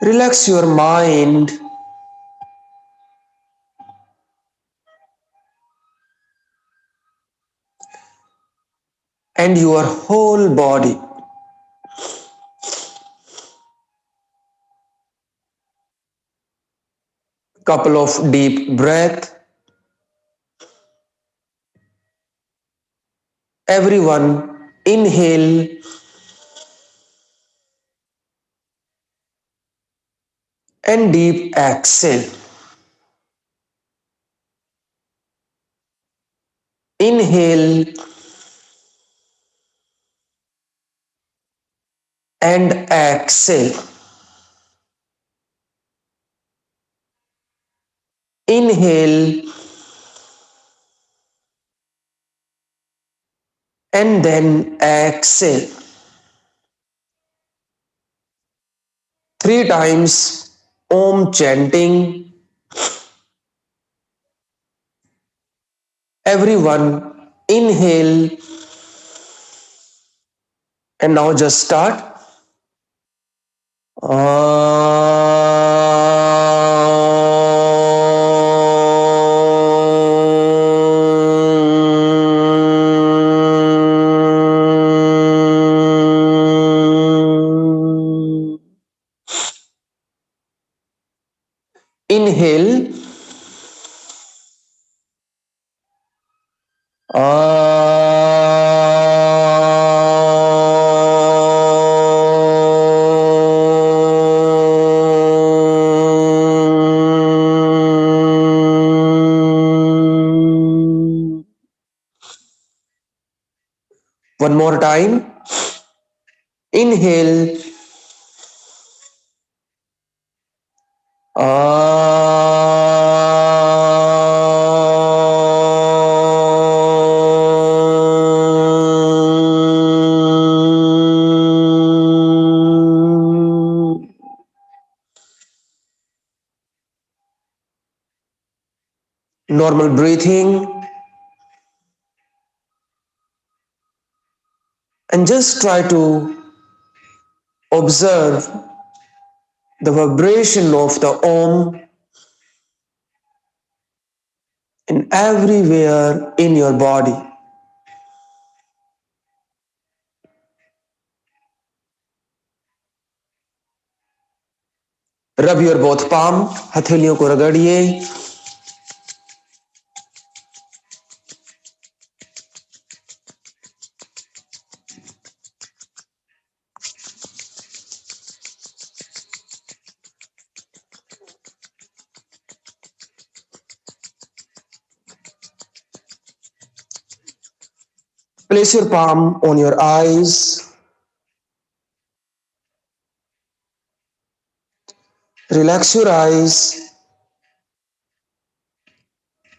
Relax your mind and your whole body. Couple of deep breath. Everyone inhale and deep exhale. Inhale and exhale. Inhale and then exhale. 3 times Om chanting. Everyone inhale and now just start. Inhale. One more time. Inhale. Normal breathing, and just try to observe the vibration of the Om in everywhere in your body. Rub your both palm, हथेलियों को रगड़िए. Place your palm on your eyes. Relax your eyes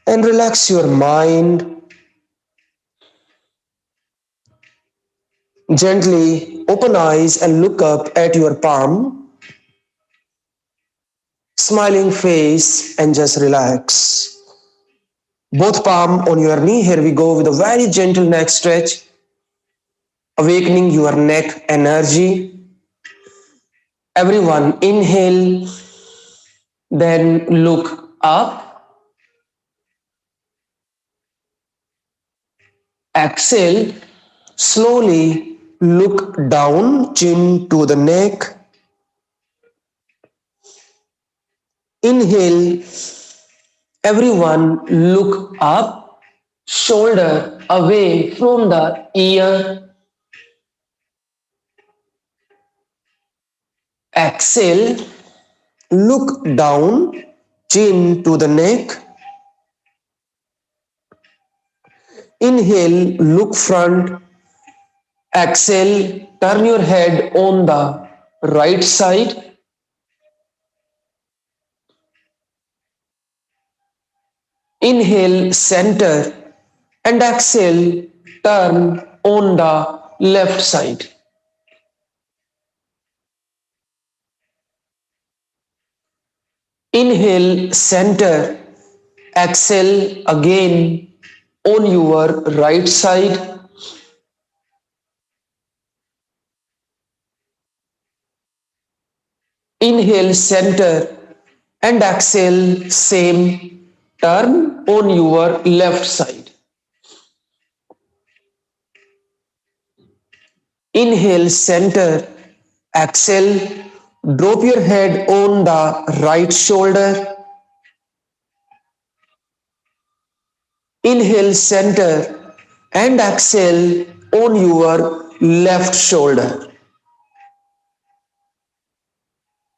and relax your mind. Gently open eyes and look up at your palm. Smiling face and just relax. Both palm on your knee. Here we go with a very gentle neck stretch, awakening your neck energy. Everyone inhale, then look up. Exhale, slowly look down, chin to the neck. Inhale, everyone look up, shoulder away from the ear. Exhale, look down, chin to the neck. Inhale, look front. Exhale, turn your head on the right side. Inhale, center, and exhale, turn on the left side. Inhale, center, exhale again on your right side. Inhale center and exhale same. Turn on your left side. Inhale center, exhale, drop your head on the right shoulder. Inhale center and exhale on your left shoulder.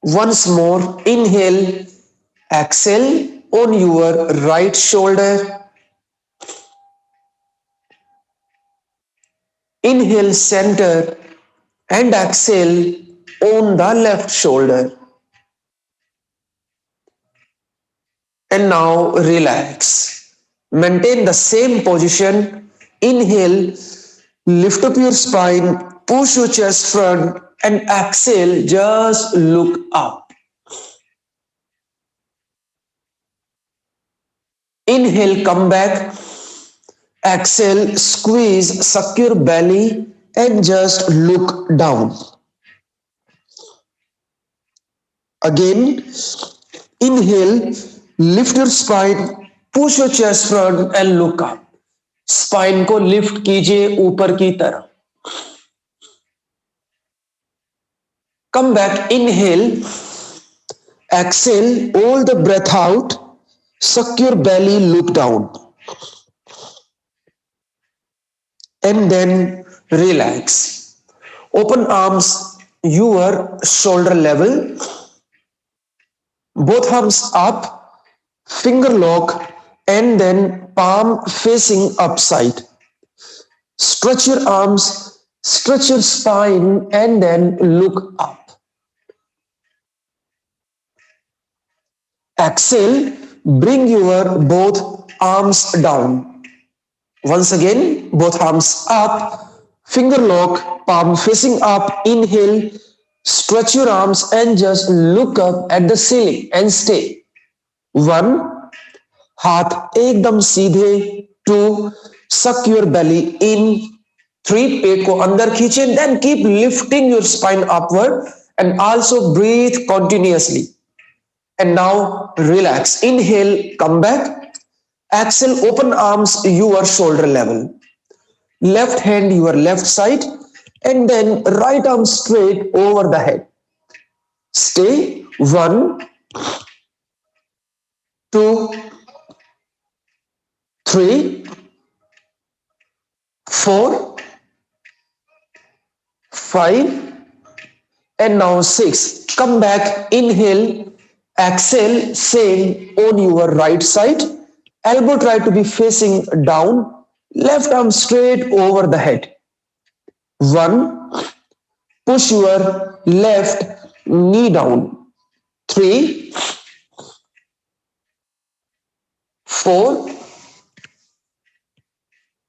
Once more, inhale, exhale on your right shoulder. Inhale center and exhale on the left shoulder. And now relax. Maintain the same position. Inhale, lift up your spine, push your chest front, and exhale, just look up. Inhale, come back. Exhale, squeeze, suck your belly, and just look down. Again, inhale, lift your spine, push your chest front and look up. Spine को lift कीजिए ऊपर की तरफ. Come back, inhale, exhale, all the breath out, suck your belly, look down. And then relax. Open arms, your shoulder level. Both arms up, finger lock, and then palm facing upside. Stretch your arms, stretch your spine, and then look up. Exhale, bring your both arms down. Once again, both arms up, finger lock, palm facing up. Inhale, stretch your arms and just look up at the ceiling and stay. 1, हाथ एकदम सीधे. 2, suck your belly in. 3, पेट को अंदर खींचे. Then keep lifting your spine upward and also breathe continuously. And now relax. Inhale, come back. Exhale, open arms, your shoulder level. Left hand, your left side. And then right arm straight over the head. Stay. 1, 2, 3, 4, 5, and now 6. Come back. Inhale. Exhale, same on your right side. Elbow try to be facing down. Left arm straight over the head. 1, push your left knee down. 3, 4,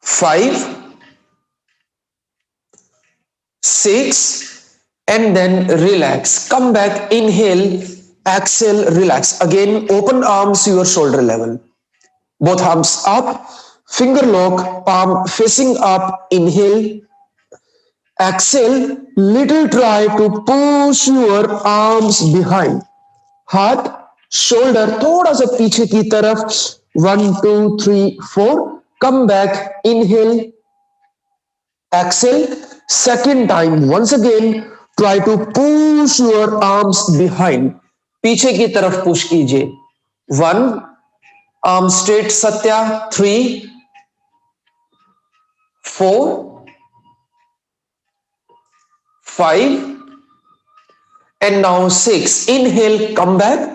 5, 6, and then relax. Come back. Inhale, exhale, relax. Again, open arms, your shoulder level. Both arms up, finger lock, palm facing up. Inhale, exhale, little try to push your arms behind. हाथ shoulder थोड़ा सा पीछे की तरफ. 1, 2, 3, 4. Come back. Inhale, exhale. Second time, once again, try to push your arms behind. पीछे की तरफ push कीजिए. 1, arm straight satya. 3, 4, 5, and now 6. Inhale, come back.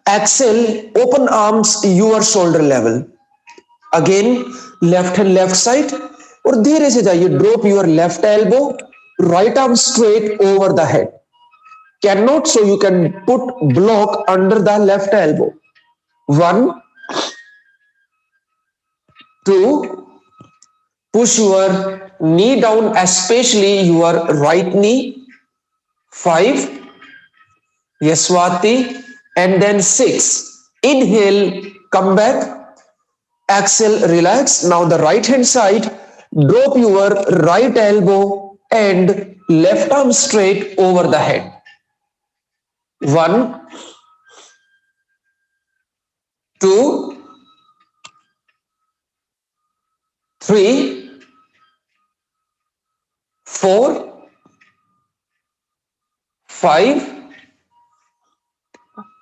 Exhale, open arms, your shoulder level. Again, left hand left side. और धीरे से जाइए. Drop your left elbow, right arm straight over the head. Cannot, so you can put block under the left elbow. 1, 2, push your knee down, especially your right knee. 5, Yaswati, and then 6. Inhale, come back. Exhale, relax. Now the right hand side, drop your right elbow and left arm straight over the head. 1 2 3 4 5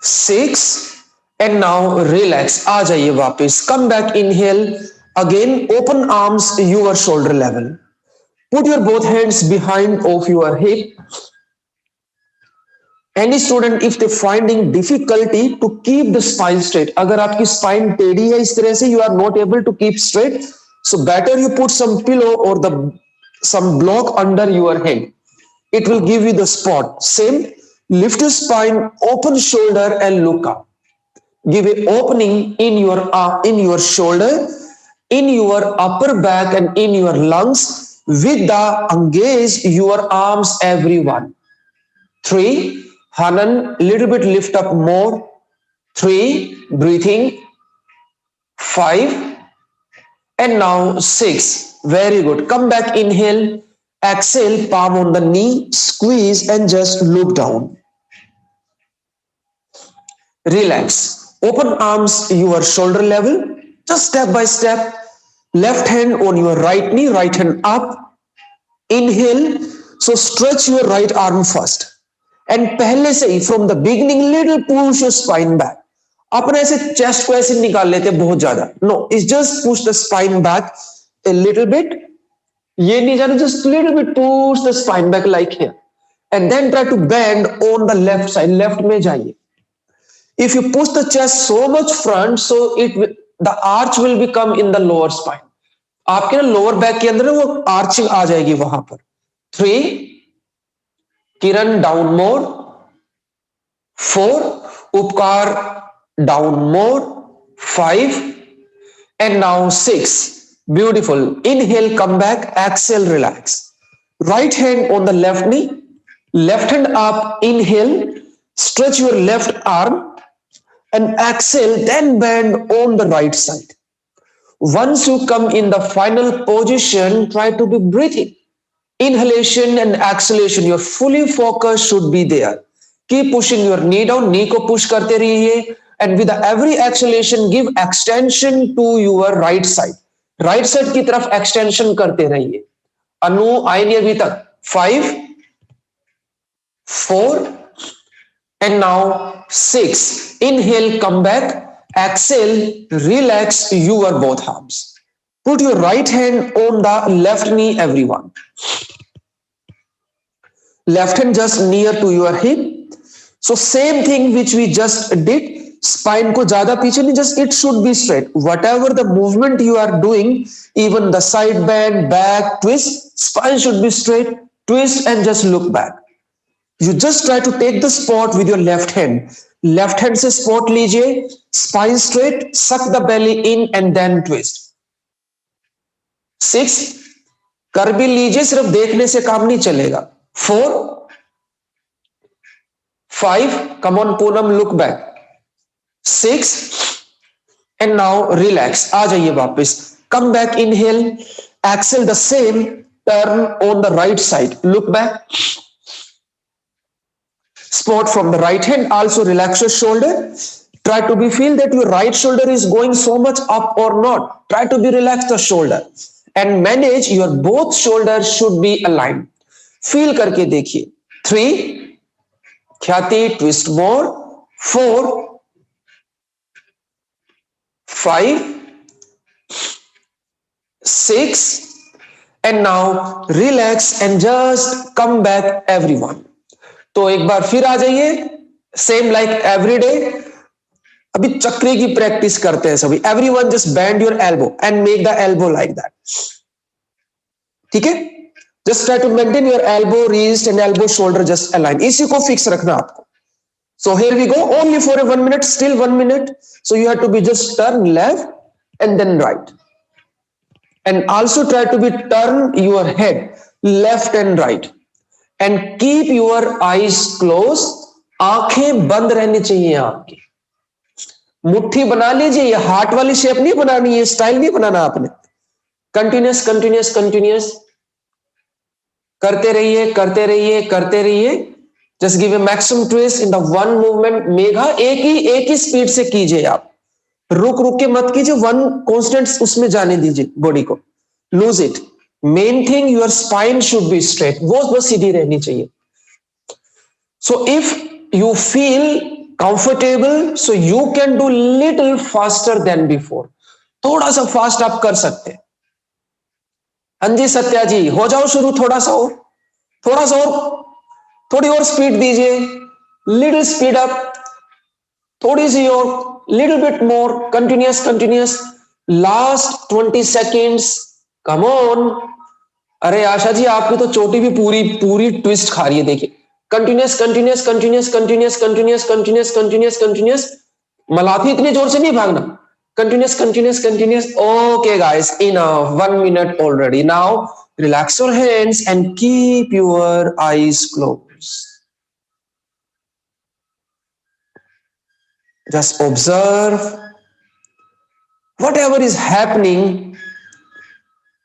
6 and now relax. आ जाइए वापस, come back, inhale again, open arms your shoulder level, put your both hands behind of your hip. Any student if they finding difficulty to keep the spine straight, अगर आपकी spine टेढ़ी है इस तरह से, you are not able to keep straight, so better you put some pillow और the some block under your head. It will give you the spot. Same, lift your spine, open shoulder and look up. Give a opening in your shoulder, in your upper back and in your lungs with the engage your arms, everyone. 3, Hanan, little bit lift up more. 3, breathing. 5, and now 6. Very good. Come back, inhale, exhale, palm on the knee, squeeze and just look down. Relax. Open arms your shoulder level, just step by step. Left hand on your right knee, right hand up. Inhale, so stretch your right arm first. And पहले से ही from the beginning, little push your spine back. अपन ऐसे chest को ऐसे निकाल लेते बहुत ज्यादा, no, it's just push the spine back a little bit, ये नहीं जाना, just little bit push the spine back like here and then try to bend on the left side, left में जाइए. If you push the chest so much front, so the arch will become in the lower spine, आपके ना lower back के अंदर वो arching आ जाएगी वहां पर. 3, किरण डाउन मोड. 4, उपकार down mode. 5, and now 6. Beautiful. Inhale, come back, exhale, relax. Right hand on the left knee, left hand up, inhale, stretch your left arm and exhale, then bend on the right side. Once you come in the final position, try to be breathing. Inhalation and exhalation, your fully focus should be there. Keep pushing your knee down, knee को push करते रहिए, and with every exhalation, give extension to your right side. Right side की तरफ extension करते रहिए. अनु आएंगे अभी तक. 5, 4 and now 6. Inhale, come back, exhale, relax your both arms. Put your right hand on the left knee, everyone. Left hand just near to your hip. So same thing which we just did. Spine को ज्यादा पीछे नहीं, just it should be straight. Whatever the movement you are doing, even the side bend, back twist, spine should be straight. Twist and just look back. You just try to take the spot with your left hand. Left hand से spot लीजिए, spine straight, suck the belly in and then twist. 6, कर भी लीजिए, सिर्फ देखने से काम नहीं चलेगा. 4, 5, come on Poonam, look back. 6 and now relax. आ जाइए वापस. Come back, inhale, exhale the same, turn on the right side, look back. Spot from the right hand, also relax your shoulder. Try to be feel that your right shoulder is going so much up or not. Try to be relax the shoulder and manage your both shoulders should be aligned. Feel करके देखिए. 3, ख्याति, twist more. 4, 5, 6 and now relax and just come back, everyone. तो एक बार फिर आ जाइए, same like every day. अभी चक्री की प्रैक्टिस करते हैं सभी. Everyone just bend your elbow and make the elbow like that. ठीक है, just try to maintain your elbow wrist and elbow shoulder just align. इसी को फिक्स रखना आपको. So here we go, only for a 1 minute, still 1 minute. So you have to be just turn left and then right. And also try to be turn your head left and right. And keep your eyes closed. आंखें बंद रहनी चाहिए आपकी. मुट्ठी बना लीजिए, ये heart वाली शेप नहीं बनानी, ये स्टाइल नहीं बनाना आपने. कंटिन्यूस कंटिन्यूस कंटिन्यूस करते रहिए, करते रहिए, करते रहिए. Just give a maximum twist in the one movement. Megha एक ही स्पीड से कीजिए आप, रुक रुक के मत कीजिए, वन कॉन्स्टेंट उसमें जाने दीजिए बॉडी को, lose it. Main thing your spine should be straight, वो बस सीधी रहनी चाहिए। So if you feel comfortable so you can do little faster than before, थोड़ा सा फास्ट आप कर सकते हैं। हाँ जी सत्या जी, हो जाओ शुरू, थोड़ा सा और, थोड़ा सा और, थोड़ी और स्पीड दीजिए, लिटिल स्पीड अप, थोड़ी सी और, little bit more, continuous continuous, last 20 seconds, come on. अरे आशा जी आपकी तो चोटी भी पूरी पूरी ट्विस्ट खा रही है, देखिए, continuous continuous continuous continuous continuous continuous continuous continuous, Malathi इतनी जोर से नहीं भागना, continuous continuous continuous। Okay guys, enough, 1 minute already. Now relax your hands and keep your eyes closed. Just observe whatever is happening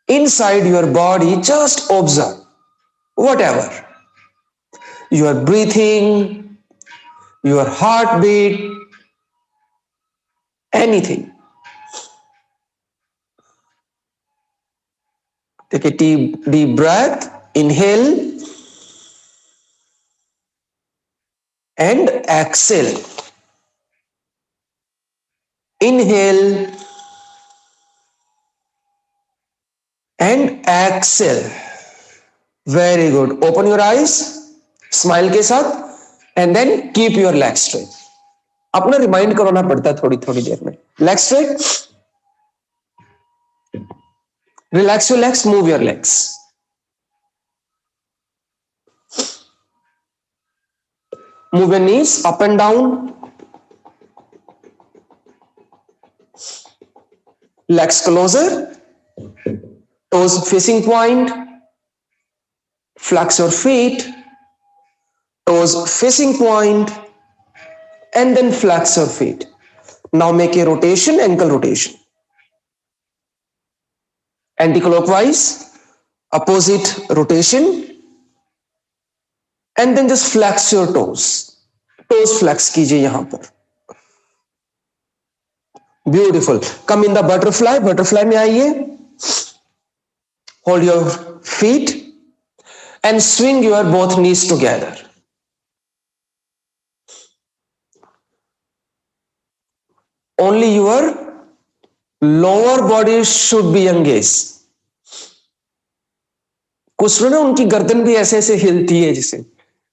inside your body. Just observe whatever, your breathing, your heartbeat, anything. Take a deep breath, inhale and exhale. Inhale and exhale. Very good. Open your eyes, smile के साथ, and then keep your legs straight. अपना remind करवाना पड़ता है थोड़ी थोड़ी देर में। Legs straight. Relax your legs, move your legs. Move your knees up and down. Legs closer. Toes facing point. Flex your feet. Toes facing point. And then flex your feet. Now make a rotation, ankle rotation. Anti-clockwise, opposite rotation. And then just flex your toes. Toes flex कीजिए यहां पर. Beautiful. Come in the butterfly. Butterfly में आइए. Hold your feet and swing your both knees together. Only your lower body should be engaged. कुछ लोग ना उनकी गर्दन भी ऐसे ऐसे हिलती है जिसे.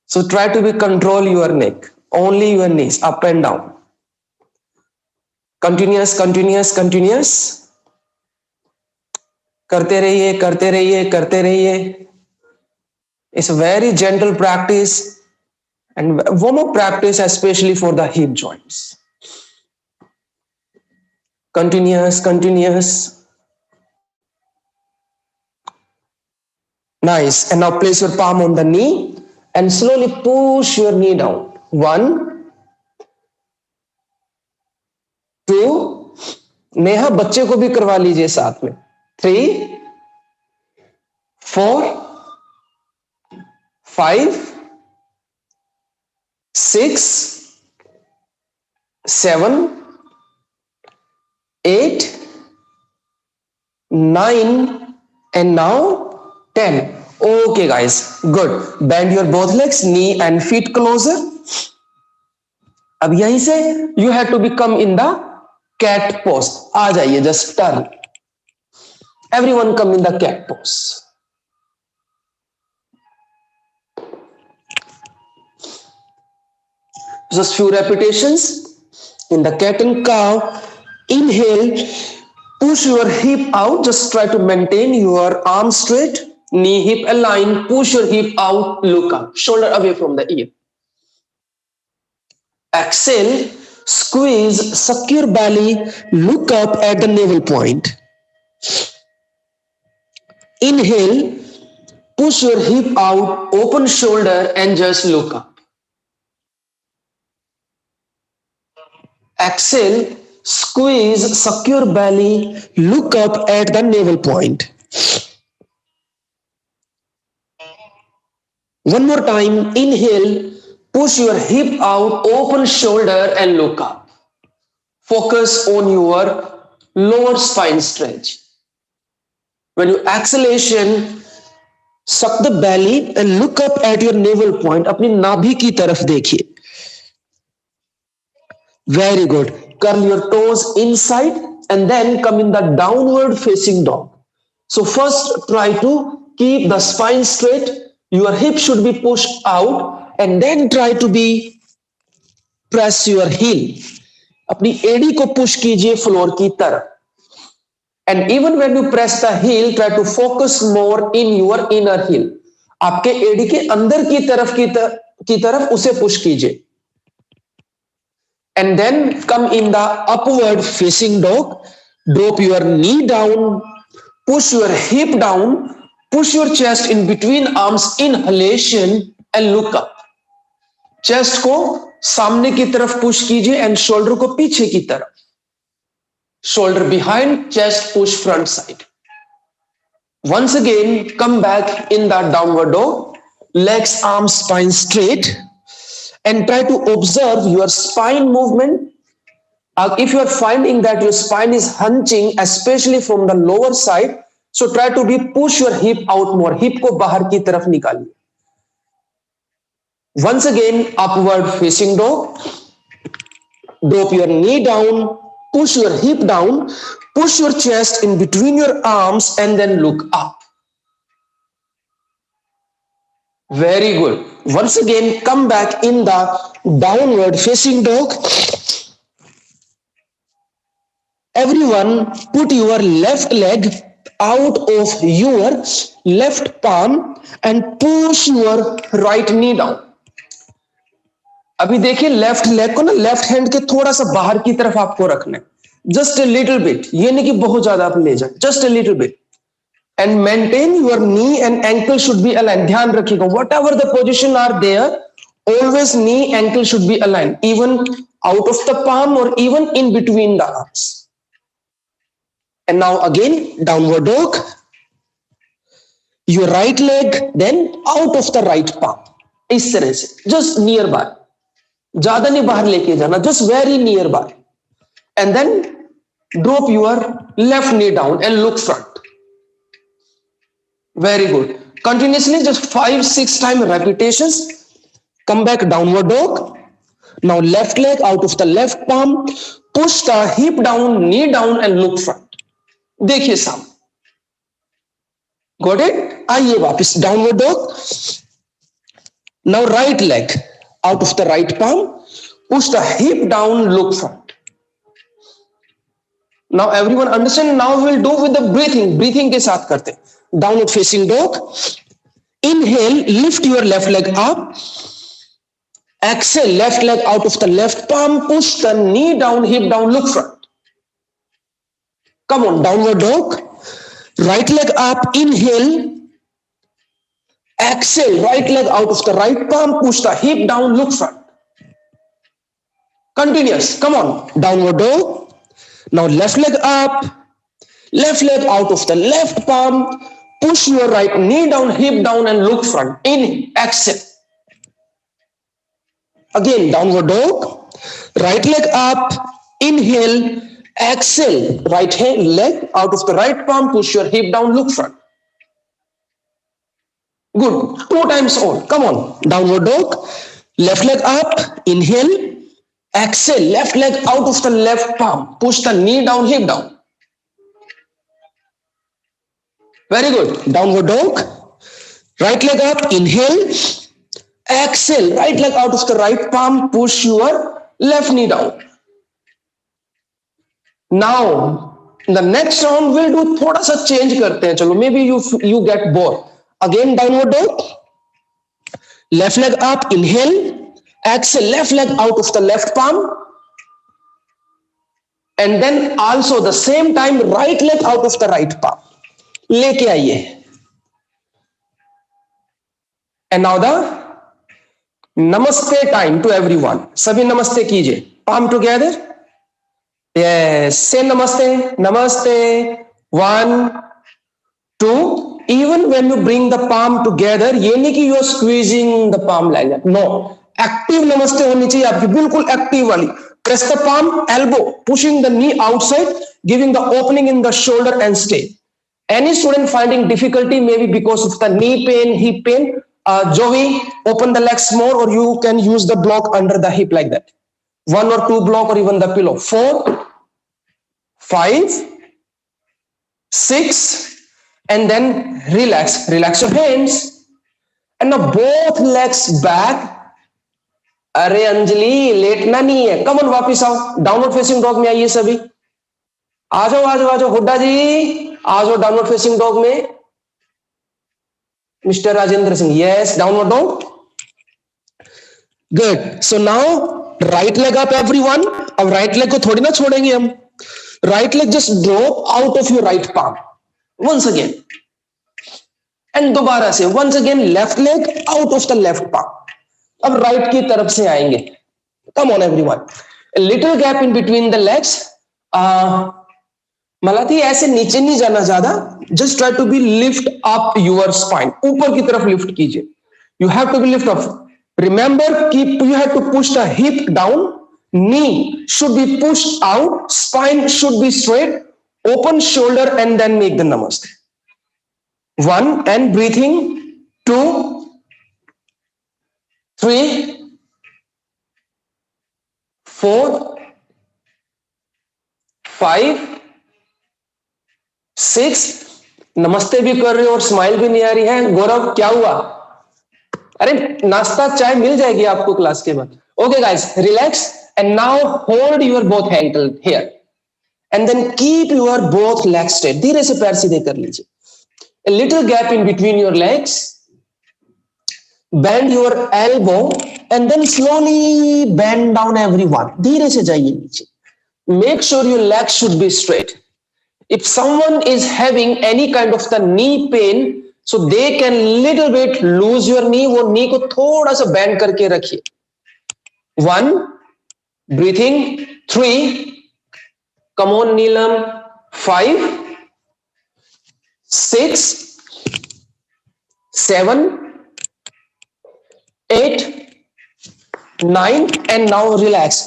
So try to be control your neck. Only your knees up and down. Continuous, continuous, continuous. करते रहिए, करते रहिए, करते रहिए. It's a very gentle practice and warm-up practice, especially for the hip joints. Continuous, continuous. Nice. And now place your palm on the knee and slowly push your knee down. 1, 2. Neha बच्चे को भी करवा लीजिए साथ में. 3, 4, 5, 6, 7, 8, 9, and now 10. Okay guys, good. Bend your both legs, knee and feet closer. अब यहीं से you have to become in the cat pose. आ जाइए, just turn. Everyone come in the cat pose. Just few repetitions in the cat and cow. Inhale, push your hip out. Just try to maintain your arm straight, knee hip aligned. Push your hip out, look up, shoulder away from the ear. Exhale, squeeze, suck your belly, look up at the navel point. Inhale, push your hip out, open shoulder and just look up. Exhale, squeeze, suck your belly, look up at the navel point. One more time. Inhale, Push your hip out, open shoulder and look up. Focus on your lower spine stretch. When you exhalation, suck the belly and look up at your navel point. अपनी नाभि की तरफ देखिए. Very good. Curl your toes inside and then come in the downward facing dog. So first try to keep the spine straight. Your hip should be pushed out and then try to be press your heel. अपनी एड़ी को push कीजिए floor की तरफ. And even when you press the heel, try to focus more in your inner heel. आपके एड़ी के अंदर की तरफ उसे पुश कीजिए. And then come in the upward facing dog. Drop your knee down, push your hip down, push your chest in between arms, inhalation and look up. Chest को सामने की तरफ पुश कीजिए and shoulder को पीछे की तरफ. Shoulder behind, chest push front side. Once again, come back in the downward dog. Legs, arms, spine straight. And try to observe your spine movement. If you are finding that your spine is hunching, especially from the lower side, so try to push your hip out more. Hip को बाहर की तरफ निकालिए. Once again, upward facing dog. Drop your knee down, push your hip down, push your chest in between your arms and then look up. Very good. Once again, come back in the downward facing dog. Everyone, put your left leg out of your left palm and push your right knee down. अभी देखिए left leg को ना left hand के थोड़ा सा बाहर की तरफ आपको रखना है. Just a little bit. ये नहीं कि बहुत ज्यादा आप ले जाए. Just a little bit. And maintain your knee and ankle should be aligned. ध्यान रखिएगा, whatever the position are there, always knee ankle should be aligned, even out of the palm or even in between the arms. And now again, downward dog. Your right leg then out of the right palm. इस तरह से, just nearby. ज्यादा नहीं बाहर लेके जाना, just very nearby. And then drop your left knee down and look front. Very good. Continuously just 5-6 times repetitions. Come back downward dog. Now left leg out of the left palm. Push the hip down, knee down and look front. देखिए सामने. Got it? आइए वापस downward dog. Now right leg out of the right palm. Push the hip down, look front. Now everyone understand? Now we'll do with the breathing. Breathing के साथ करते. Downward facing dog. Inhale, lift your left leg up. Exhale, left leg out of the left palm. Push the knee down, hip down, look front. Come on, downward dog. Right leg up. Inhale. Exhale, right leg out of the right palm. Push the hip down, look front. Continuous. Come on, downward dog. Now left leg up. Left leg out of the left palm. Push your right knee down, hip down and look front. Inhale, exhale. Again, downward dog. Right leg up. Inhale, exhale. Right leg out of the right palm. Push your hip down, look front. Good. 2 times all. Come on. Downward dog. Left leg up. Inhale. Exhale. Left leg out of the left palm. Push the knee down, hip down. Very good. Downward dog. Right leg up. Inhale. Exhale. Right leg out of the right palm. Push your left knee down. Now, the next round we'll do थोड़ा सा change करते हैं. चलो, maybe you get bored. Again, downward dog. Left leg up. Inhale. Exhale. Left leg out of the left palm. And then also the same time right leg out of the right palm. लेके आइए. And now the namaste time to everyone. सभी नमस्ते कीजिए. Palm together. Yes. Say namaste. Namaste. 1, 2. Even when you bring the palm together, ये नहीं कि you are squeezing the palm like that. No. Active नमस्ते होनी चाहिए आपकी, बिल्कुल एक्टिव वाली। Press the palm, elbow, pushing the knee outside, giving the opening in the shoulder and stay. Any student finding difficulty, maybe because of the knee pain, hip pain, Joey, open the legs more, or you can use the block under the hip like that. 1 or 2 block, or even the pillow. 4, 5, 6, and then relax. Relax your hands. And now both legs back. अरे अंजलि लेटना नहीं है, come on वापिस आओ, downward facing dog में आइए सभी, आ जाओ आ जाओ आ जाओ, हुड्डा जी आ जाओ डाउनवर्ड फेसिंग डॉग में। Mister Rajendra Singh, yes, downward dog, good. So now right leg up everyone. अब राइट लेग को थोड़ी ना छोड़ेंगे हम, right leg just drop out of your right palm once again, and दोबारा से once again left leg out of the left palm. अब right की तरफ से आएंगे, come on everyone, little gap in between the legs. Malathi ऐसे नीचे नहीं जाना ज्यादा, just try to be lift up your spine, ऊपर की तरफ लिफ्ट कीजिए, you have to be lift up, remember keep, you have to push the hip down, knee should be pushed out, spine should be straight, open shoulder, and then make the namaste. 1 and breathing, 2, 3, 4, 5, 6, नमस्ते भी कर रहे हो और smile भी नहीं आ रही है। गौरव क्या हुआ? अरे नाश्ता चाय मिल जाएगी आपको क्लास के बाद। Okay guys, relax and now hold your both ankle here and then keep your both legs straight. धीरे से पैर सीधे कर लीजिए, a little gap in between your legs, bend your elbow and then slowly bend down everyone. धीरे से जाइए नीचे, make sure your legs should be straight. If someone is having any kind of the knee pain, so they can little bit lose your knee, वो knee को थोड़ा सा bend करके रखिए। 1, breathing, 3, come on Neelam, 5, 6, 7, 8, 9, and now relax.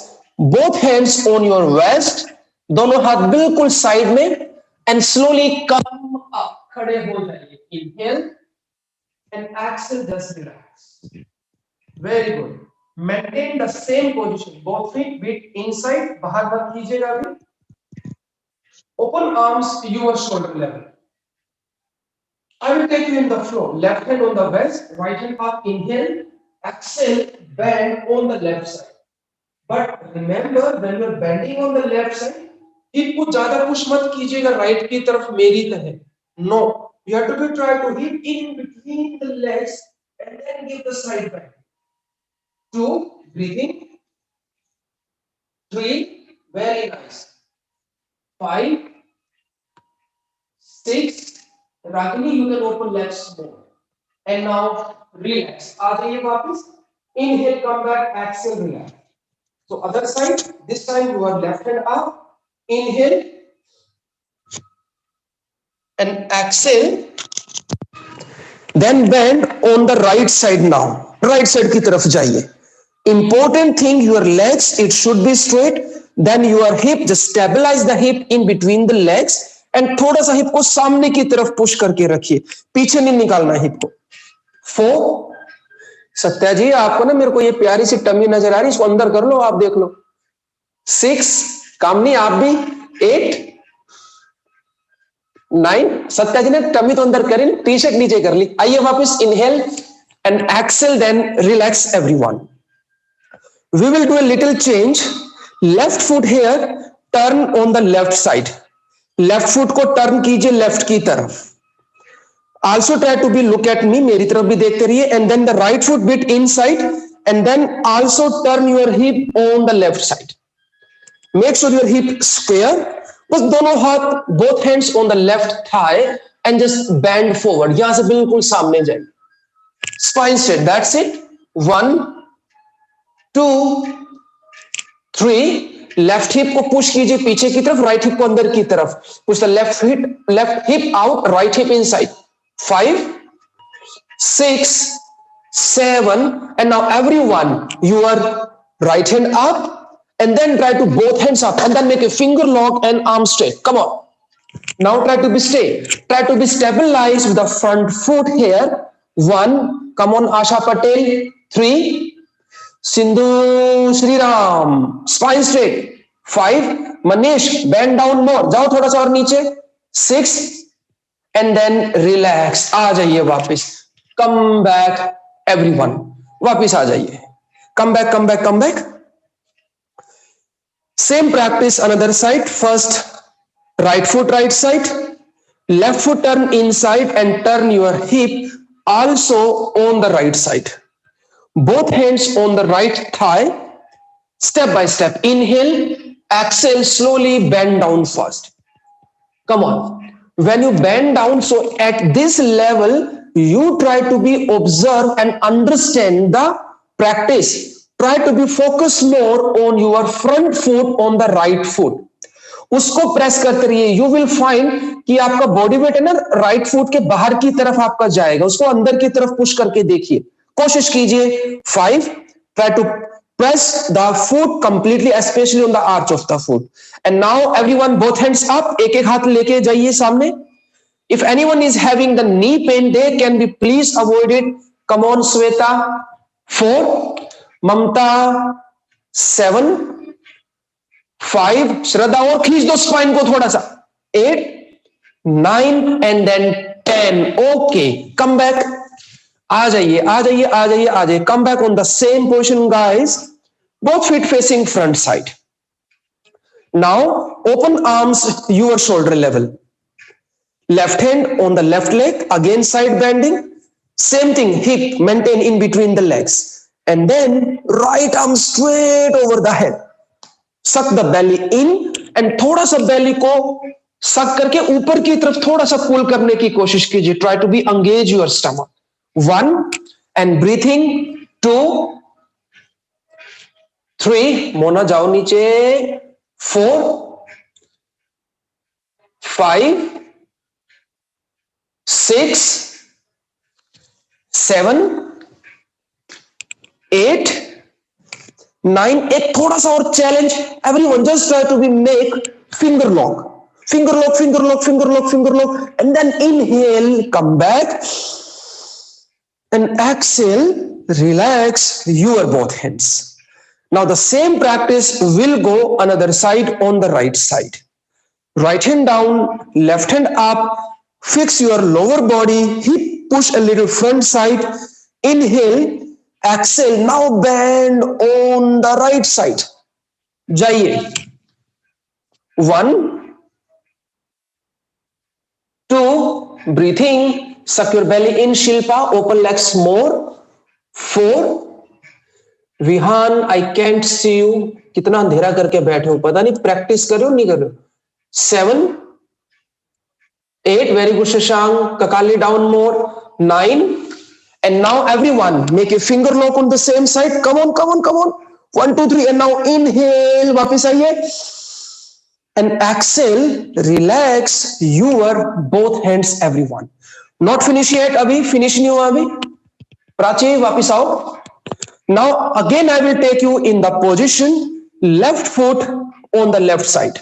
Both hands on your waist, दोनों हाथ बिल्कुल side में, and slowly come up, खड़े हो जाइए। Inhale and exhale, just relax. Very good. Maintain the same position, both feet bit inside, बाहर मत कीजिएगा अभी। Open arms to your shoulder level. I will take you in the floor. Left hand on the waist, right hand up. Inhale, exhale, bend on the left side. But remember, when you are bending on the left side, hip को ज्यादा push मत कीजिएगा right की तरफ मेरी तरह। No, you have to be try to hip in between the legs and then give the side bend. 2, breathing, 3, very nice, 5, 6, Ragini, you can open legs more, and now relax. आ जाइए वापस, inhale, come back, exhale, relax. So other side, this time you are left hand up, inhale and exhale, then bend on the right side now, right side की तरफ जाइए। Important thing, your legs, it should be straight, then your hip, just stabilize the hip in between the legs and थोड़ा सा hip को सामने की तरफ push करके रखिए, पीछे नहीं निकालना हिप को। 4, सत्या जी आपको ना मेरे को ये प्यारी सी टमी नजर आ रही, इसको अंदर कर लो, आप देख लो। 6, कामनी आप भी। 8, 9, सत्या जी ने टमी तो अंदर करी, टी शर्ट नीचे कर ली। आइए वापस, inhale and exhale, then relax everyone. We will do a little change. Left foot here, turn on the left side. Left foot को turn कीजिए left की तरफ। Also try to be look at me, मेरी तरफ भी देखते रहिए, and then the right foot bit inside, and then also turn your hip on the left side. Make sure your hip square. बस दोनों हाथ, both hands on the left thigh, and just bend forward. यहाँ से बिल्कुल सामने जाइए। Spine straight. That's it. 1, 2, 3, left hip को push कीजिए पीछे की तरफ, राइट हिप को अंदर की तरफ, push the left hip out, right hip inside. 5, 6, 7, and now everyone, your right hand up, and then try to both hands up, and then make a finger lock and arm straight. Come on. Now try to be straight. Try to be stabilized with the front foot here. 1. Come on, Asha Patel. 3. Sindhu Sriram. Spine straight. 5. Manish, bend down more. जाओ थोड़ा सा और नीचे. 6. And then relax. आ जाइए वापस. Come back, everyone. वापस आ जाइए. Come back, come back, come back. Same practice another side. First, right foot right side, left foot turn inside and turn your hip also on the right side. Both hands on the right thigh. Step by step. Inhale, exhale, slowly bend down first. Come on. When you bend down, so at this level, you try to be observe and understand the practice. Try to be focused more on your front foot on the right foot. उसको press करते रहिए. You will find कि आपका body weight है ना right foot के बाहर की तरफ आपका जाएगा. उसको अंदर की तरफ पुश करके देखिए. कोशिश कीजिए. 5. Try to press the foot completely, especially on the arch of the foot. And now everyone, both hands up. एक एक हाथ लेके जाइए सामने. If anyone is having the knee pain, they can be please avoid it. Come on, Sweta. 4. Mamta. 7. 5. Shraddha, और खींच दो spine को थोड़ा सा. 8. 9 and then 10. Okay, come back. आ जाइए आ जाइए आ जाइए आ जाइए. Come back on the same position, guys. Both feet facing front side. Now open arms your shoulder level. Left hand on the left leg, again side bending. Same thing, hip maintain in between the legs, and then right arm straight over the head. Suck the belly in and थोड़ा सा belly को suck करके ऊपर की तरफ थोड़ा सा pull करने की कोशिश कीजिए. Try to be engage your stomach. 1 and breathing. 2. 3. Mona जाओ नीचे. 4. 5. 6. 7. 8. 9. एक थोड़ा सा और challenge. Everyone just try to be make finger lock. Finger lock, finger lock, finger lock, finger lock, and then inhale, come back, and exhale, relax your both hands. Now the same practice will go another side on the right side. Right hand down, left hand up, fix your lower body, hip push a little front side, inhale, exhale, now bend on the right side. Jaiye. 1. 2. Breathing. Suck your belly in, Shilpa. Open legs more. 4. Vihan, I can't see you. कितना अंधेरा करके बैठे हो, पता नहीं practice कर रहे हो नहीं कर रहे हो. 7. 8. Very good, Shashank. Kakali down more. 9. And now everyone make a finger lock on the same side. Come on, come on, come on. 1, 2, 3. And now inhale. वापस आइए. And exhale, relax your both hands, everyone. Not finish yet, abhi. Finish नहीं हुआ अभी. प्राची वापिस आओ. Now again I will take you in the position left foot on the left side.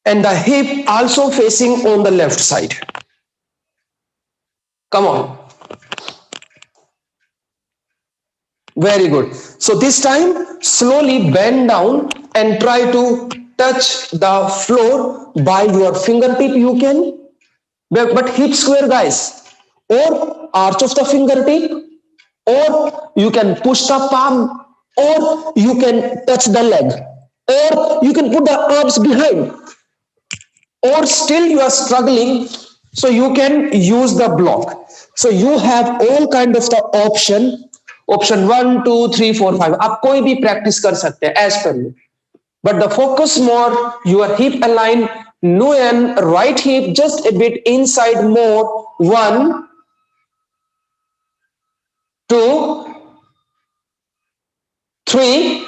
And the hip also facing on the left side. Come on. Very good. So this time slowly bend down and try to touch the floor by your fingertip. You can, but hip square, guys, or arch of the fingertip, or you can push the palm, or you can touch the leg, or you can put the arms behind, or still you are struggling, so you can use the block. So you have all kind of the option 1, 2, 3, 4, 5. आप कोई भी practice कर सकते हैं as per you. But the focus more, your hip align, Nguyen, right hip just a bit inside more. 1, 2, 3,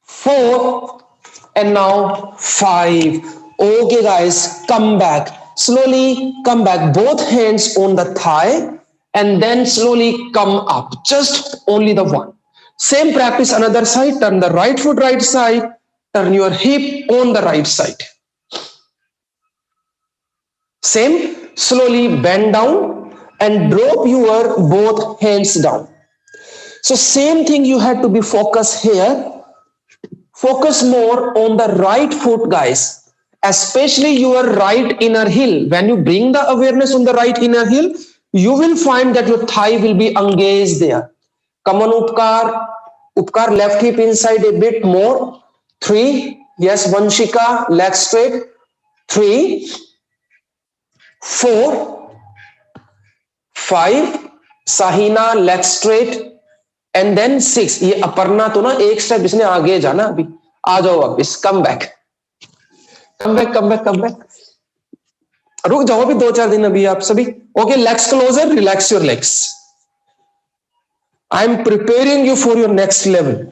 4, and now 5. Okay, guys, come back. Slowly come back. Both hands on the thigh. and then slowly come up. Just only the one. Same practice another side. Turn the right foot right side. Turn your hip on the right side. Same. Slowly bend down and drop your both hands down. So same thing, you had to be focused here. Focus more on the right foot, guys, especially your right inner heel. When you bring the awareness on the right inner heel, you will find that your thigh will be engaged there. Come on, Upkar. Upkar, left hip inside a bit more. 3. Yes, Vanshika, leg straight. 3, 4, 5. Sahina, leg straight. And then 6. ये अपर्णा तो ना एक step इसने आगे जाना, अभी आ जाओ वापिस. Come back, come back, come back, come back. रुक जाओ अभी 2-4 दिन अभी आप सभी. Okay, legs closer, relax your legs. I am preparing you for your next level.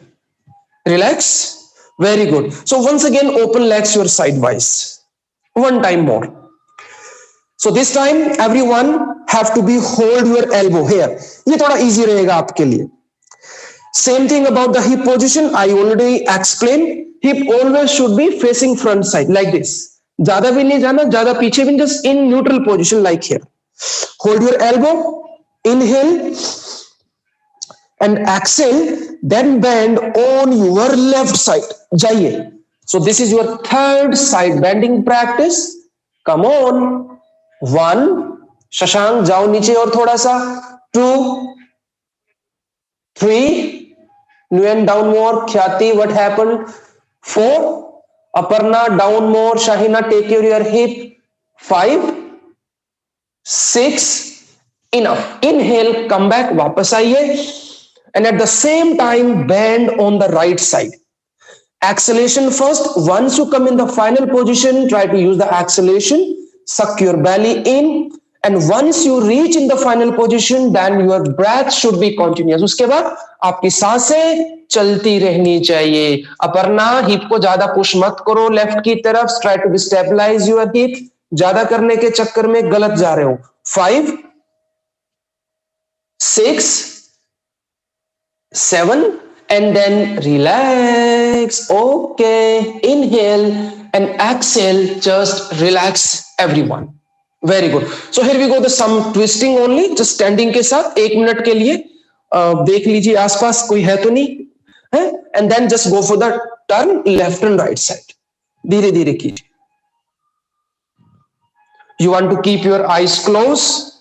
Relax. Very good. So once again open legs your side wise. One time more. So this time everyone have to be hold your elbow here. ये थोड़ा easy रहेगा आपके लिए. Same thing about the hip position. I already explained. Hip always should be facing front side like this. ज्यादा भी नहीं जाना, ज्यादा पीछे भी, just in neutral position like here. Hold your elbow. Inhale and exhale. Then bend on your left side. जाइए. So this is your third side bending practice. Come on. 1. Shashank जाओ नीचे और थोड़ा सा. 2, 3. Nguyen down more. Khyati, what happened? 4. Aparna down more. Shahina, take your hip. 5, 6. Enough. Inhale, come back. वापस आइए. And at the same time, bend on the right side. Exhalation first. Once you come in the final position, try to use the exhalation. Suck your belly in. And once you reach in the final position, then your breath should be continuous. उसके बाद आपकी सांसें चलती रहनी चाहिए. Aparna, hip को ज्यादा push मत करो लेफ्ट की तरफ. Try to be stabilize your hip. ज्यादा करने के चक्कर में गलत जा रहे हो. 5, 6, 7 and then relax. Okay, inhale and exhale. Just relax everyone. Very good. So here we go, the some twisting only, just standing के साथ 1 मिनट के लिए. देख लीजिए आसपास कोई है तो नहीं है. And then just go for the turn left and right side. धीरे धीरे कीजिए. You want to keep your eyes closed,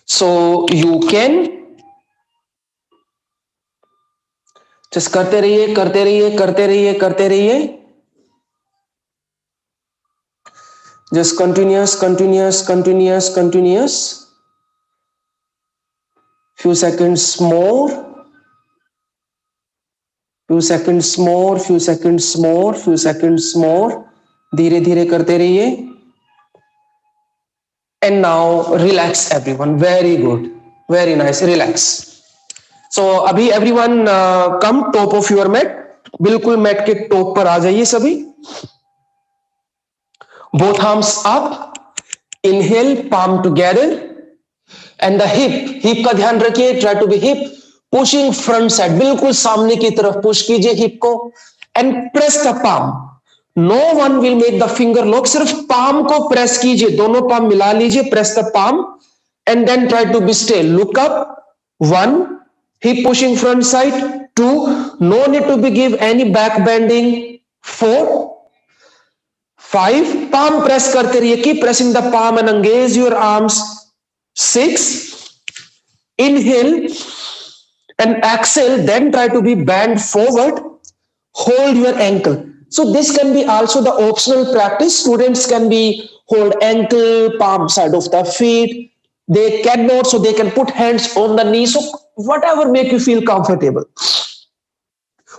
so you can just करते रहिए, करते रहिए, करते रहिए, करते रहिए. Just continuous, continuous, continuous, continuous. Few seconds more. Few seconds more. Few seconds more. Few seconds more. धीरे धीरे करते रहिए. And now relax everyone. Very good. Very nice. Relax. So अभी everyone come top of your mat. बिल्कुल mat के top पर आ जाइए सभी. Both arms up. Inhale, palm together. And the hip का ध्यान रखिए. Try to be hip pushing front side. बिल्कुल सामने की तरफ push कीजिए hip को. And press the palm. No one will make the finger lock. सिर्फ palm को press कीजिए. दोनों palm मिला लीजिए. Press the palm. And then try to be still. Look up. 1. Hip pushing front side. 2. No need to be give any back bending. 4. 5. Palm press करते रहिए. Keep pressing the palm and engage your arms. 6. Inhale and exhale. Then try to be bend forward. Hold your ankle. So this can be also the optional practice. Students can be hold ankle, palm side of the feet. They cannot, so they can put hands on the knee. So whatever make you feel comfortable.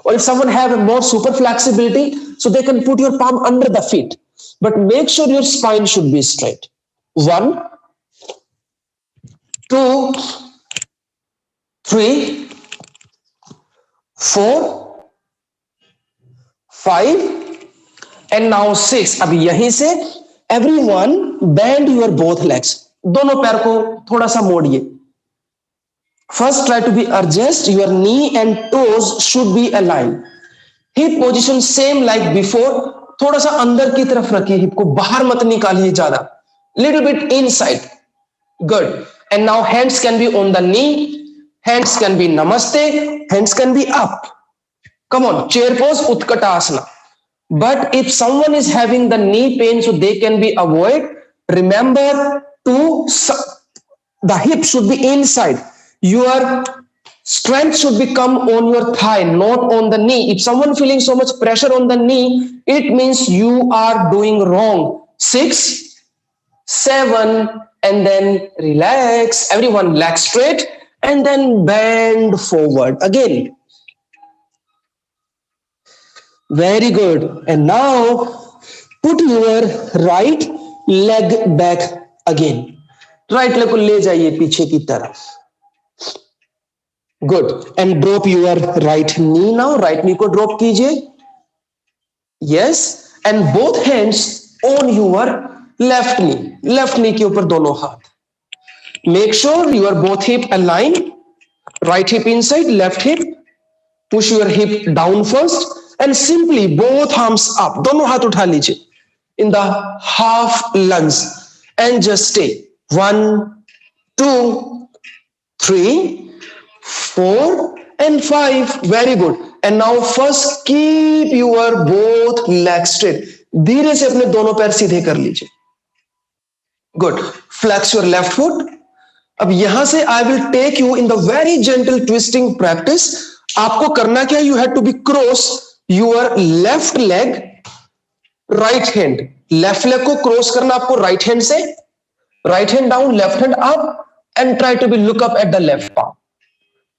Or if someone have a more super flexibility, so they can put your palm under the feet. But make sure your spine should be straight. 1, 2, 3, 4, 5 and now 6. अभी यहीं से everyone bend your both legs. दोनों पैर को थोड़ा सा मोड़िए. First, try to be adjust. Your knee and toes should be aligned. Hip position same like before. थोड़ा सा अंदर की तरफ रखिए, हिप को बाहर मत निकालिए ज्यादा. Little bit inside. Good. And now hands can be on the knee. Hands can be namaste. Hands can be up. Come on, chair pose, Utkatasana. But if someone is having the knee pain, so they can be avoid. Remember to the hip should be inside. Your strength should become on your thigh, not on the knee. If someone feeling so much pressure on the knee, it means you are doing wrong. 6, 7, and then relax. Everyone leg straight and then bend forward again. Very good. And now put your right leg back again. Right leg को ले जाइए पीछे की तरफ. Good. And drop your right knee now. Right knee को drop कीजिए. Yes. And both hands on your left knee. Left knee के ऊपर दोनों हाथ. Make sure your both hip align. Right hip inside, left hip. Push your hip down first. And simply both arms up. दोनों हाथ उठा लीजिए. In the half lunge. And just stay. 1, 2, 3, 4, and 5. Very good. And now first keep your both legs straight. धीरे से अपने दोनों पैर सीधे कर लीजिए. Good. Flex your left foot. अब यहां से I will take you in the very gentle twisting practice. आपको करना क्या? You have to be cross your left leg, right hand. Left leg को cross करना आपको right hand से. Right hand down, left hand up, and try to be look up at the left palm.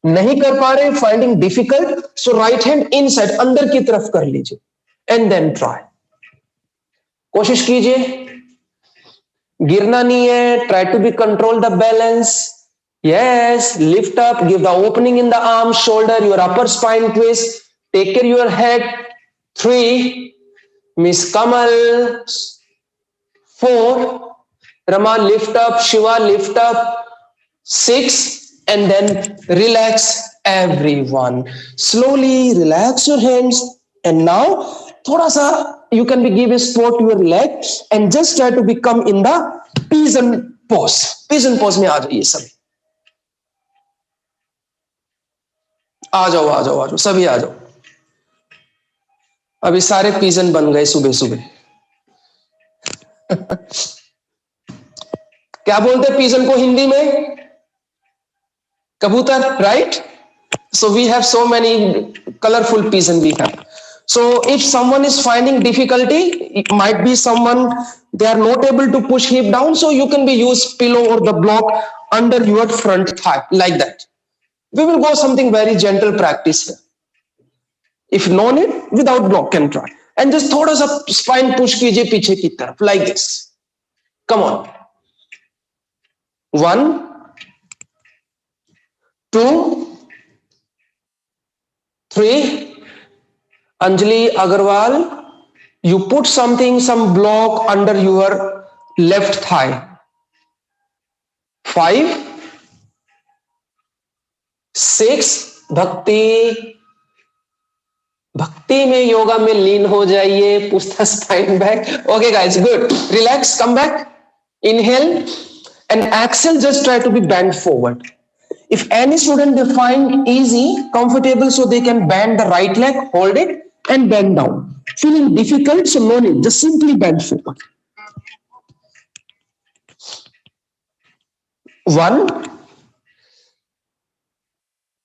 नहीं कर पा रहे, finding difficult, so right hand inside, अंदर की तरफ कर लीजिए. And then try. कोशिश कीजिए. गिरना नहीं है. Try to be control the balance. Yes, lift up, give the opening in the arm, shoulder, your upper spine twist. Take care your head. 3, Miss Kamal. 4, Rama lift up, Shiva lift up. 6, and then relax everyone. Slowly relax your hands. And now, thoda sa you can be give a support to your leg and just try to become in the pigeon pose. Pigeon pose में आ जाइए सभी. आ जाओ सभी आ जाओ. अभी सारे pigeon बन गए सुबह सुबह. क्या बोलते हैं पिजन को हिंदी में? कबूतर, right? So we have so many colorful pigeon we have. So if someone is finding difficulty, it might be someone they are not able to push hip down, so you can be use pillow or the block under your front thigh like that. We will go something very gentle practice here. If no need, without block can try. And just थोड़ा सा spine push कीजिए पीछे की तरफ like this. Come on. 1, 2, 3. Anjali Agarwal, you put some block under your left thigh. 5, 6. भक्ति में योगा में लीन हो जाइए. Push the spine back. Okay guys, good. Relax, come back. Inhale and exhale. Just try to be bent forward. If any student they find easy, comfortable, so they can bend the right leg, hold it and bend down. Feeling difficult, so no need. Just simply bend forward. 1.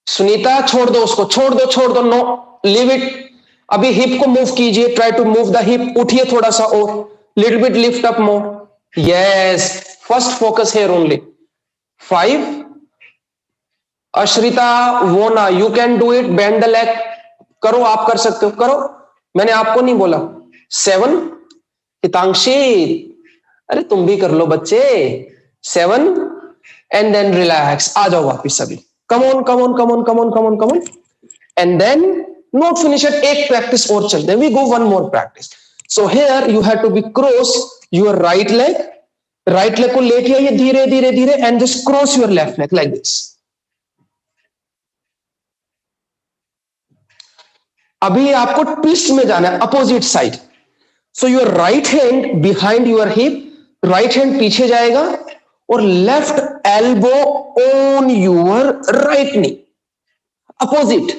Sunita छोड़ दो उसको. छोड़ दो. No, leave it. अभी hip को move कीजिए. Try to move the hip. उठिए थोड़ा सा और. Little bit lift up more. Yes, first focus here only. 5. Ashrita वोना, you can do it. Bend the leg. करो, आप कर सकते हो, करो. मैंने आपको नहीं बोला. 7. हितांशी, अरे तुम भी कर लो बच्चे. 7 एंड देन रिलैक्स. आ जाओ वापिस सभी. Come on. And then not finish at एक practice और चलते हैं. We go one more practice. So here you have to be cross your right leg. Right leg को लेके आइए धीरे and just cross your left leg like this. अभी आपको ट्विस्ट में जाना है, opposite side. So your right hand behind your hip, right hand पीछे जाएगा और left elbow on your right knee, opposite.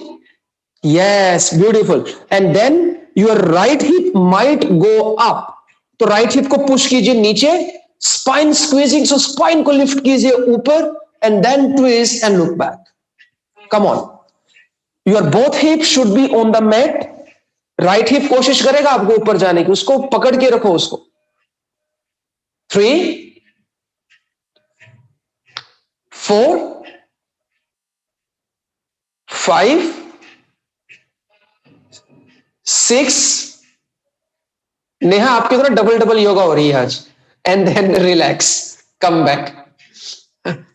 Yes, beautiful. And then your right hip might go up, तो right hip को push कीजिए नीचे, spine squeezing, so spine को lift कीजिए ऊपर, and then twist and look back. Come on, your both hip should be on the mat. Right hip कोशिश करेगा आपको ऊपर जाने की, उसको पकड़ के रखो उसको। 3 4 5 6, नेहा आपकी तरह डबल डबल योगा हो रही है आज। And then relax, come back,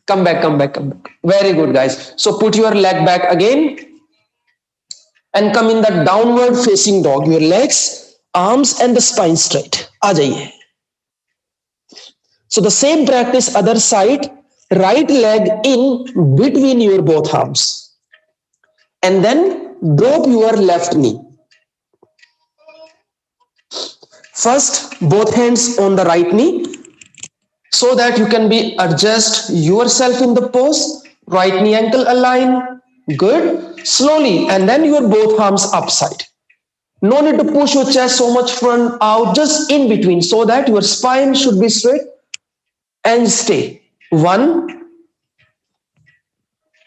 come back, come back, come back. Very good guys. So put your leg back again and come in the downward facing dog. Your legs, arms and the spine straight. आ जाइए। So the same practice other side, right leg in between your both arms and then drop your left knee. First both hands on the right knee so that you can be adjust yourself in the pose. Right knee ankle align. Good. Slowly, and then your both arms upside. No need to push your chest so much front out, just in between, so that your spine should be straight and stay. 1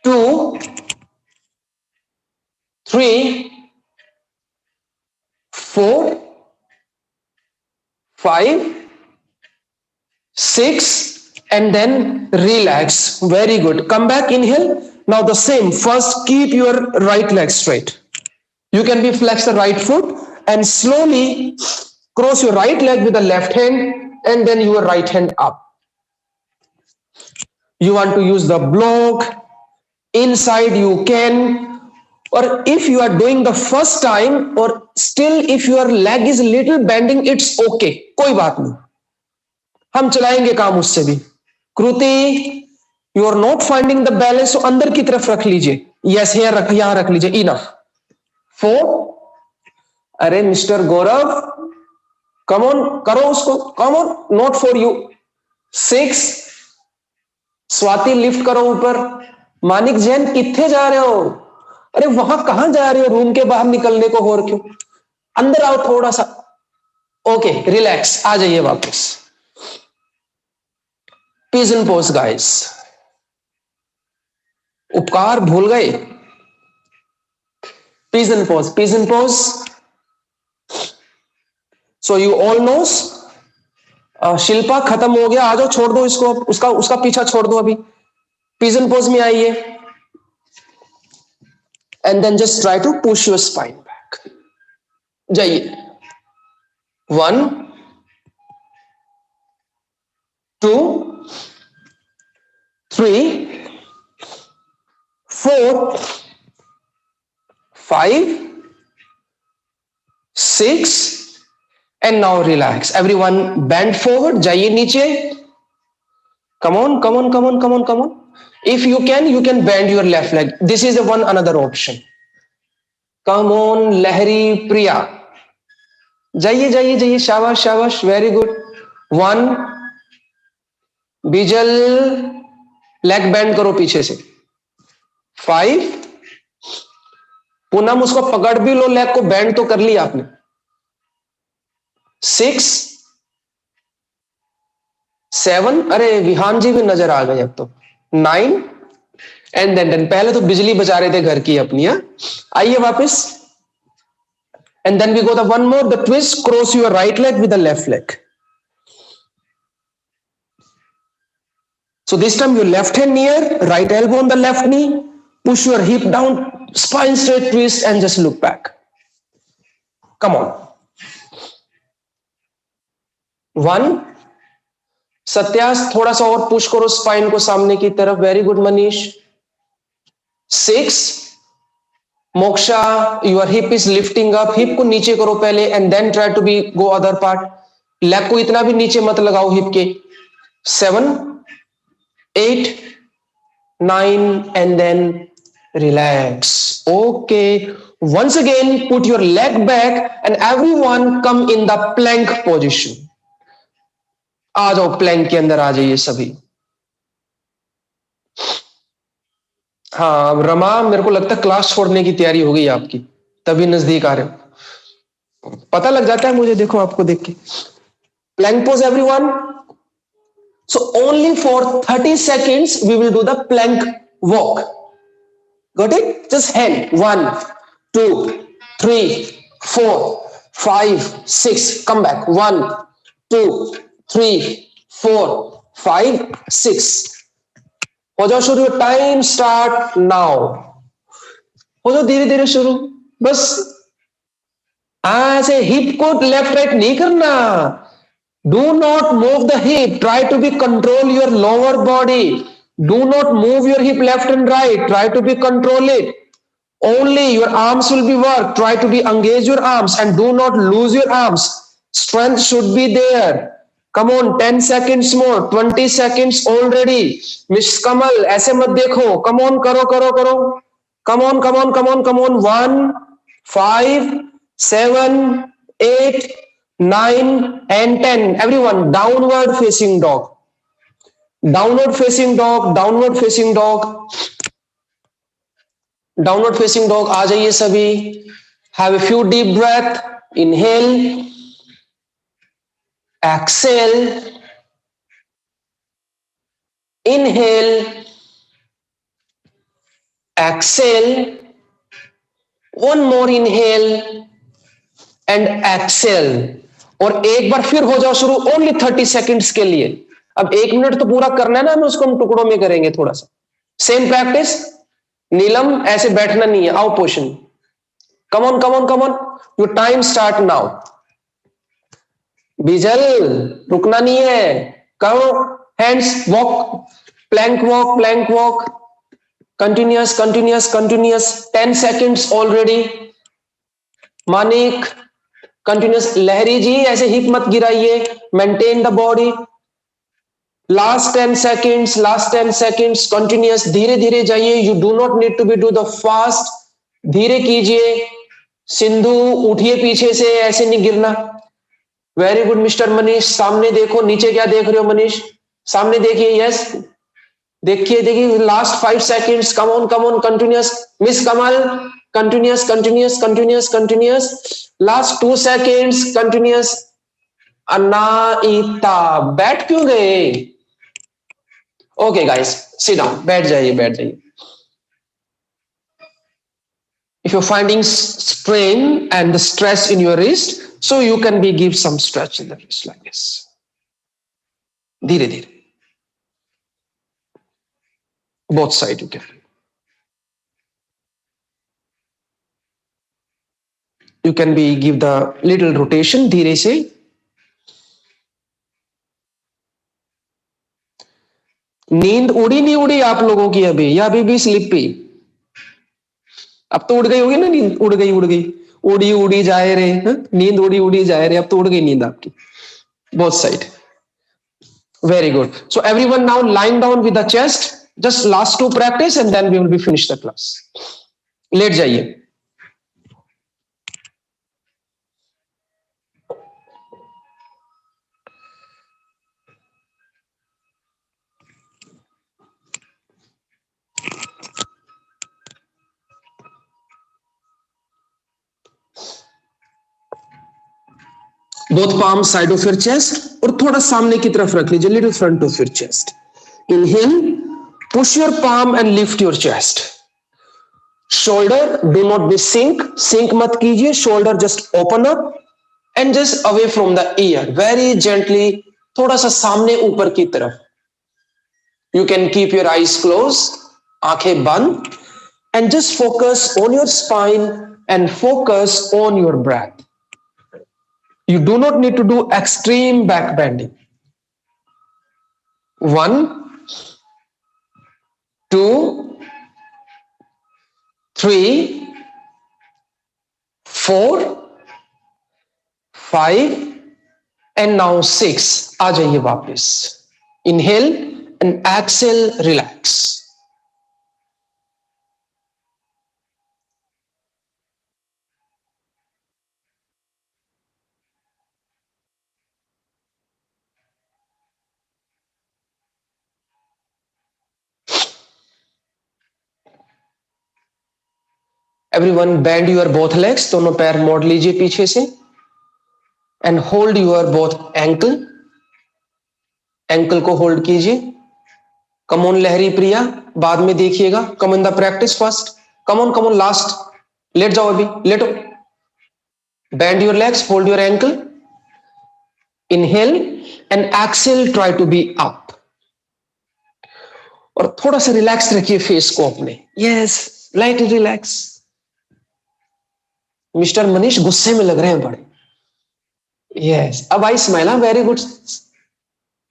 2 3 4 5 6, and then relax. Very good. Come back, inhale. Now the same, first keep your right leg straight. You can be flex the right foot and slowly cross your right leg with the left hand and then your right hand up. You want to use the block inside, you can, or if you are doing the first time or still if your leg is little bending, it's okay, कोई बात नहीं, हम चलाएंगे काम उससे भी। Kriti, you are not finding the balance, तो अंदर की तरफ रख लीजिए। यस, यहां रख लीजिए, इनफ। 4, अरे मिस्टर गौरव, कम ऑन, करो उसको, come on, not for you. 6, Swati lift करो ऊपर। मानिक जैन, कितने जा रहे हो? अरे वहां कहां जा रहे हो, रूम के बाहर निकलने को, और क्यों, अंदर आओ थोड़ा सा। ओके, रिलैक्स, आ जाइए वापस। पिजन पोज गाइस, उपकार भूल गए। Pigeon pose, pigeon pose. So you all knows, Shilpa खत्म हो गया, आ जाओ, छोड़ दो इसको, उसका पीछा छोड़ दो अभी। पिजन पोज में आइए and then just try to push your spine back. जाइए। 1 2 3 4 5 6, and now relax. Everyone bend forward, जाइए नीचे। Come on, come on, come on, come on, come on. If you can bend your left leg. This is the one another option. Come on, Lahari Priya. जाइए जाइए जाइए, शाबाश शाबाश, very good. 1, बिजल, leg bend करो पीछे से। 5, पूनम उसको पकड़ भी लो, लेग को बेंड तो कर लिया आपने। 6 7, अरे विहान जी भी नजर आ गए अब तो। 9, एंड देन पहले तो बिजली बचा रहे थे घर की अपनी। आइए वापस, and then we go the one more, the twist, cross your right leg with the left leg. So this time your left hand near, right elbow on the left knee, push your hip down, spine straight, twist and just look back. Come on. 1, Satya's थोड़ा सा और push करो spine को सामने की तरफ। Very good Manish. 6, Moksha, your hip is lifting up, hip को नीचे करो पहले and then try to be go other part. Leg को इतना भी नीचे मत लगाओ हिप के। 7 8 9, and then relax. Okay, Once again, put your leg back and everyone come in the plank position. आ जाओ प्लैंक के अंदर आ जाइए सभी. हाँ रमा, मेरे को लगता है क्लास छोड़ने की तैयारी हो गई आपकी, तभी नजदीक आ रहे हो. पता लग जाता है मुझे, देखो आपको देख के. Plank pose everyone. So only for 30 seconds we will do the plank walk. Got it? Just hand. 1, 2, 3, 4, 5, 6. Come back. 1, 2, 3, 4, 5, 6. हो जाओ शुरू. Time start now. हो जाओ धीरे धीरे शुरू. बस ऐसे हिप को लेफ्ट राइट नहीं करना. Do not move the hip. Try to be control your lower body. Do not move your hip left and right. Try to be control it. Only your arms will be worked. Try to be engage your arms and do not lose your arms. Strength should be there. Come on, 10 seconds more. 20 seconds already. Miss Kamal, ऐसे मत देखो. Come on, करो करो करो. Come on, come on, come on, come on. 1, 5, 7, 8, 9 and 10. Everyone, downward facing dog. Downward facing dog. Downward facing dog. Downward facing dog आ जाइए सभी. Have a few deep breath. Inhale, exhale, inhale, exhale, one more inhale and exhale. और एक बार फिर हो जाओ शुरू. Only 30 seconds के लिए. अब 1 मिनट तो पूरा करना है ना, हमें उसको हम टुकड़ों में करेंगे थोड़ा सा. Same practice. नीलम, ऐसे बैठना नहीं है. आओ position. Come on come on come on. Your time start now. Bijal, रुकना नहीं है. करो. Hands walk. Plank walk. Plank walk. Continuous continuous continuous. 10 seconds already. Manik, continuous. Lahari ji, ऐसे हिप मत गिराइए. Maintain the body. Last 10 seconds. Last 10 seconds. Continuous. धीरे धीरे जाइए. You do not need to be do the fast. धीरे कीजिए. सिंधु, उठिए पीछे से, ऐसे नहीं गिरना. Very good mister Manish. सामने देखो. नीचे क्या देख रहे हो मनीष? सामने देखिए. यस, देखिए देखिए. Last 5 seconds. Come on come on. Continuous. Miss Kamal, continuous continuous continuous continuous. Last 2 seconds. Continuous. Anaita, बैठ क्यों गए? Okay guys, sit down. बैठ जाइए बैठ जाइए. If you're finding strain and the stress in your wrist, so you can give some stretch in the wrist like this. धीरे धीरे. Both side you can. You can give the little rotation धीरे से. नींद उड़ी नहीं उड़ी आप लोगों की अभी, या अभी भी स्लिपी? अब तो उड़ गई होगी ना नींद. उड़ गई उड़ गई. उड़ी उड़ी जाए रे. नींद उड़ी उड़ी जाए रे. अब तो उड़ गई नींद आपकी. Both side. Very good. So everyone now lying down with the chest. Just last 2 practice and then we will be finish the class. लेट जाइए. Both palm side of your chest. और थोड़ा सामने की तरफ रख लीजिए. Little front of your chest. Inhale, push your palm and lift your chest. Shoulder do not be sink. Sink मत कीजिए. Shoulder just open up and just away from the ear. Very gently. थोड़ा सा सामने ऊपर की तरफ. You can keep your eyes close. आंखें बंद. And just focus on your spine and focus on your breath. You do not need to do extreme back bending. 1, 2, 3, 4, 5 and now 6. आ जाइए वापस. Inhale and exhale, relax. Everyone bend your both legs, दोनों पैर मोड़ लीजिए पीछे से and hold your both ankle, ankle को होल्ड कीजिए। कम ऑन लहरी प्रिया, बाद में देखिएगा। Come in the practice first, come on last. लेट जाओ, अभी लेटो। Bend your legs, hold your ankle, inhale and exhale, try to be up. और थोड़ा सा रिलैक्स रखिए फेस को अपने। Yes, light relax. Mister Manish गुस्से में लग रहे हैं बड़े। यस, अब I smile. Very good.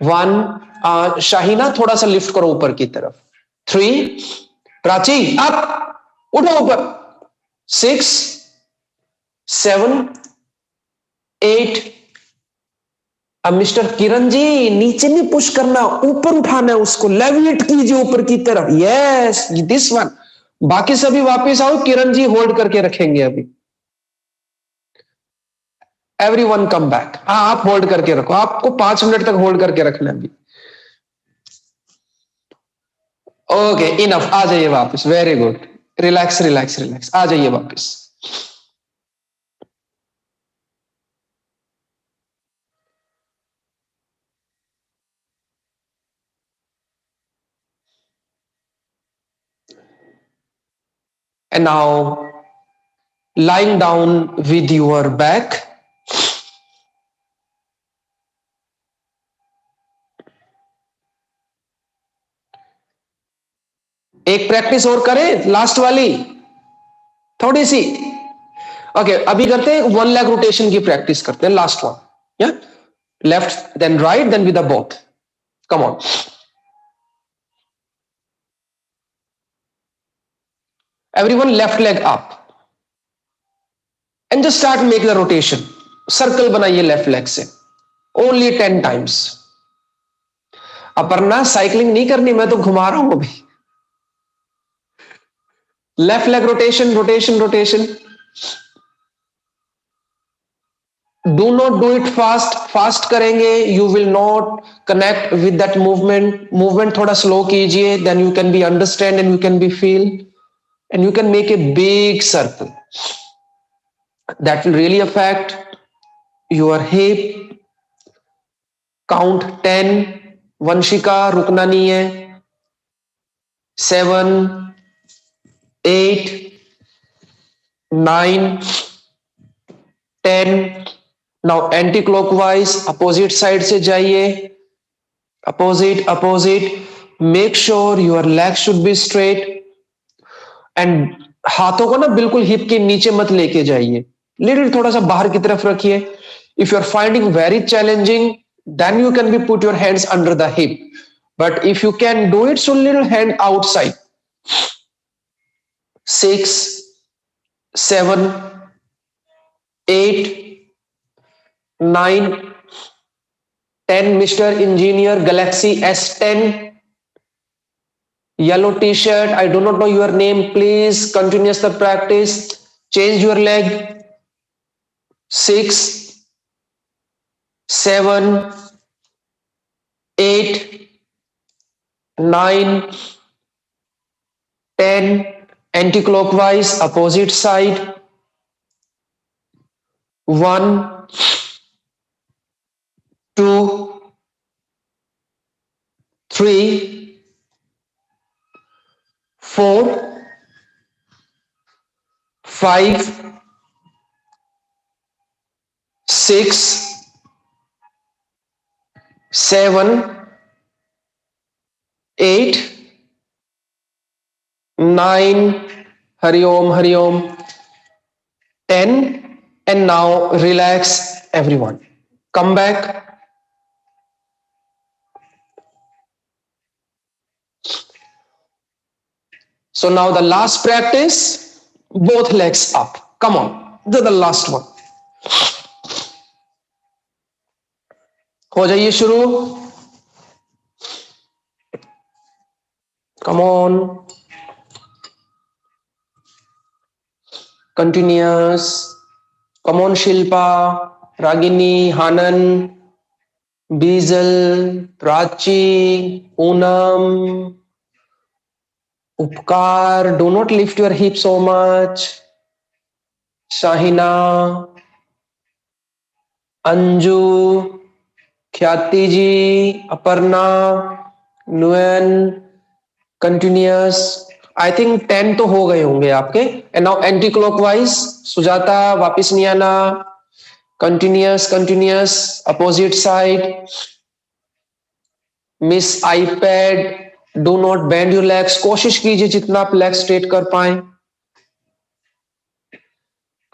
One, Shahina थोड़ा सा लिफ्ट करो ऊपर की तरफ। 3, प्राची अप, उठो ऊपर। 6, 7, 8। अब मिस्टर किरण जी नीचे नहीं पुश करना, ऊपर उठाना है उसको, लेविएट कीजिए ऊपर की तरफ। Yes, this one. बाकी सभी वापस आओ, किरण जी होल्ड करके रखेंगे अभी। Everyone come back. हाँ, आप होल्ड करके रखो, आपको 5 मिनट तक होल्ड करके रखना है अभी। Okay, enough. आ जाइए वापस। Very good. Relax relax relax, आ जाइए वापस। And now lying down with your back, एक प्रैक्टिस और करें, लास्ट वाली थोड़ी सी। ओके, अभी करते हैं 1 लेग रोटेशन की प्रैक्टिस करते हैं, लास्ट वन। या left then right then with the both. Come on. Everyone left leg up and just start make the rotation. Circle बनाइए लेफ्ट लेग से, ओनली 10 टाइम्स। अपर्णा साइकिलिंग नहीं करनी, मैं तो घुमा रहा हूं अभी। Left leg rotation rotation rotation. Do not do it fast, फास्ट करेंगे you will not connect with that movement. Movement थोड़ा स्लो कीजिए, then you can be understand and you can be feel and you can make a big circle that will really affect your hip. Count 10, Vanshika रुकना नहीं है। 7, 8, 9, 10। Now anti clockwise opposite side से जाइए, opposite opposite. Make sure your leg should be straight and हाथों को ना बिल्कुल hip के नीचे मत लेके जाइए, लिटिल थोड़ा सा बाहर की तरफ रखिए। If you are finding very challenging then you can be put your hands under the hip, but if you can do it, so little hand outside. 6, 7, 8, 9, 10. Mr. Engineer Galaxy S10, yellow t-shirt, I do not know your name, please continue the practice. Change your leg. 6, 7, 8, 9, 10. Anti-clockwise, opposite side. 1, 2, 3, 4, 5, 6, 7, 8, 9. Hariom, Hariom. 10. And now relax everyone. Come back. So now the last practice, both legs up. Come on, the last one. हो जाइए शुरू। Come on. Continuous. Come on, Shilpa, Ragini, Hanan, Bizel, Prachi, Poonam, Upkar. Do not lift your hip so much. Shahina, Anju, ख्याति जी, Aparna, नुएन, continuous. I think 10 तो हो गए होंगे आपके। And now anti clockwise, Sujata वापिस नहीं आना, continuous continuous, opposite side, miss iPad, do not bend your legs, कोशिश कीजिए जितना आप लेग स्ट्रेट कर पाए।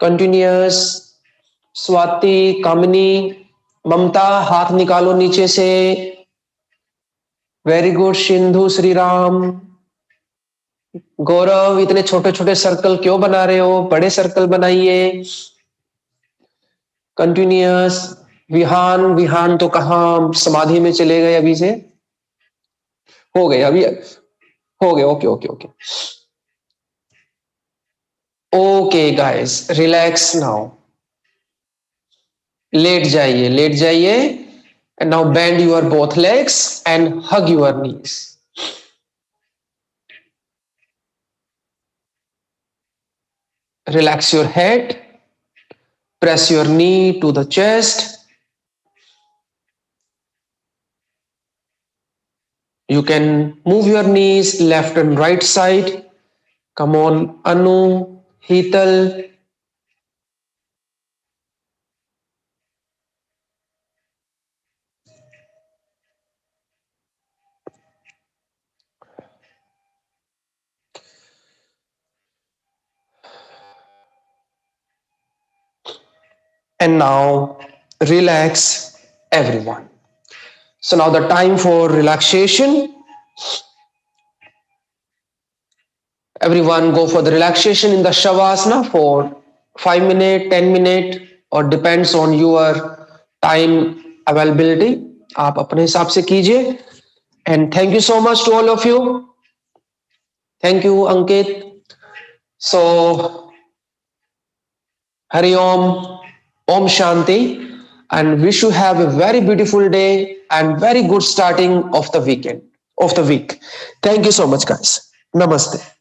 कंटिन्यूअस, स्वाति, कामिनी, ममता हाथ निकालो नीचे से, वेरी गुड, सिंधु, श्री राम, गौरव, इतने छोटे छोटे सर्कल क्यों बना रहे हो, बड़े सर्कल बनाइए। कंटिन्यूअस, विहान, विहान तो कहाँ समाधि में चले गए अभी से, हो गए अभी, हो गए, okay okay okay okay guys, relax now, लेट जाइए लेट जाइए। And now bend your both legs and hug your knees. Relax your head, press your knee to the chest. You can move your knees left and right side. Come on, Anu, Heetal. And now relax everyone. So now the time for relaxation. Everyone go for the relaxation in the Shavasana for 5 minutes, 10 minutes, or depends on your time availability. आप अपने हिसाब से कीजिए. And thank you so much to all of you. Thank you, Ankit. So, Hari Om, Om Shanti, and wish you have a very beautiful day and very good starting of the weekend, of the week. Thank you so much, guys. Namaste.